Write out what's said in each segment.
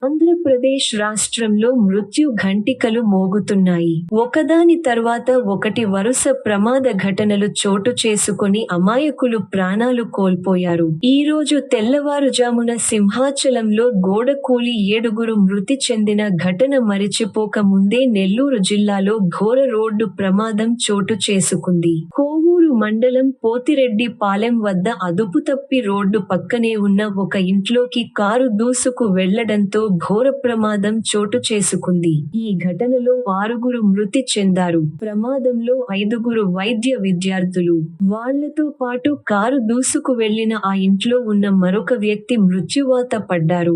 ఆంధ్రప్రదేశ్ రాష్ట్రంలో మృత్యు ఘంటికలు మోగుతున్నాయి. ఒకదాని తర్వాత ఒకటి వరుస ప్రమాద ఘటనలు చోటు చేసుకొని అమాయకులు ప్రాణాలు కోల్పోయారు. ఈ రోజు తెల్లవారుజామున సింహాచలంలో గోడ కూలి 7గురు మృతి చెందిన ఘటన మరిచిపోక ముందే నెల్లూరు జిల్లాలో ఘోర రోడ్డు ప్రమాదం చోటు చేసుకుంది. కోవూరు మండలం పోతిరెడ్డి పాలెం వద్ద అదుపుతప్పి రోడ్డు పక్కనే ఉన్న ఒక ఇంట్లోకి కారు దూసుకు వెళ్లడంతో ఘోర ప్రమాదం చోటు చేసుకుంది. ఈ ఘటనలో 6గురు మృతి చెందారు. ప్రమాదంలో 5గురు వైద్య విద్యార్థులు. వాళ్లతో పాటు కారు దూసుకు వెళ్లిన ఆ ఇంట్లో ఉన్న మరొక వ్యక్తి మృత్యువాత పడ్డారు.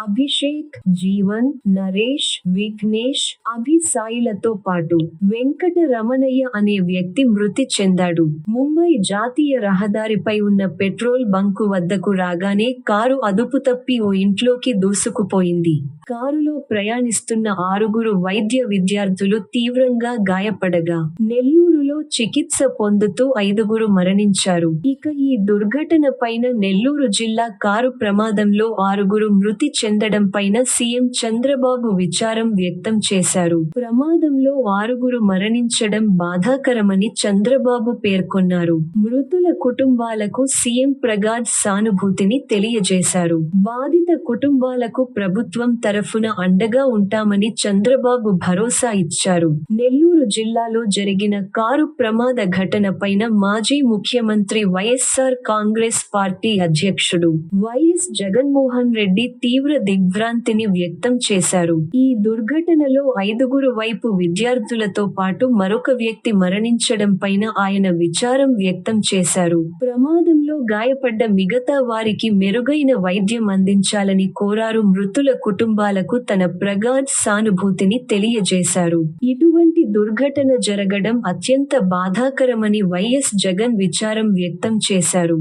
అభిషేక్, జీవన్, నరేష్, విఘ్నేష్, అభి సాయిలతో పాటు వెంకట రమణయ్య అనే వ్యక్తి మృతి చెందాడు. ముంబై జాతీయ రహదారిపై ఉన్న పెట్రోల్ బంకు వద్దకు రాగానే కారు అదుపుతప్పి ఓ ఇంట్లోకి దూసుకుపోయింది. కారులో ప్రయాణిస్తున్న 6గురు వైద్య విద్యార్థులు తీవ్రంగా గాయపడగా, నెల్లూరులో చికిత్స పొందుతూ 5గురు మరణించారు. ఇక ఈ దుర్ఘటన పైన నెల్లూరు జిల్లా కారు ప్రమాదంలో 6గురు మృతి చెందడం పైన సీఎం చంద్రబాబు విచారం వ్యక్తం చేశారు. ప్రమాదంలో 6గురు మరణించడం బాధాకరమని చంద్రబాబు పేర్కొన్నారు. మృతుల కుటుంబాలకు సీఎం ప్రగాఢ సానుభూతిని తెలియజేశారు. బాధిత కుటుంబాలకు ప్రభుత్వం తరఫున అండగా ఉంటామని చంద్రబాబు భరోసా ఇచ్చారు. నెల్లూరు జిల్లాలో జరిగిన కారు ప్రమాద ఘటన పైన మాజీ ముఖ్యమంత్రి వైఎస్ఆర్ కాంగ్రెస్ పార్టీ అధ్యక్షుడు వైఎస్ జగన్మోహన్ రెడ్డి తీవ్ర దిగ్భ్రాంతిని వ్యక్తం చేశారు. ఈ దుర్ఘటనలో 5గురు వైపు విద్యార్థులతో పాటు మరొక వ్యక్తి మరణించడం పైన ఆయన విచారం వ్యక్తం చేశారు. ప్రమాదంలో గాయపడ్డ మిగతా వారికి మెరుగైన వైద్యం అందించాలని కోరారు. మృతుల కుటుంబాలకు తన ప్రగాఢ సానుభూతిని తెలియజేశారు. ఇటువంటి దుర్ఘటన జరగడం అత్యంత బాధాకరమని వైఎస్ జగన్ విచారం వ్యక్తం చేశారు.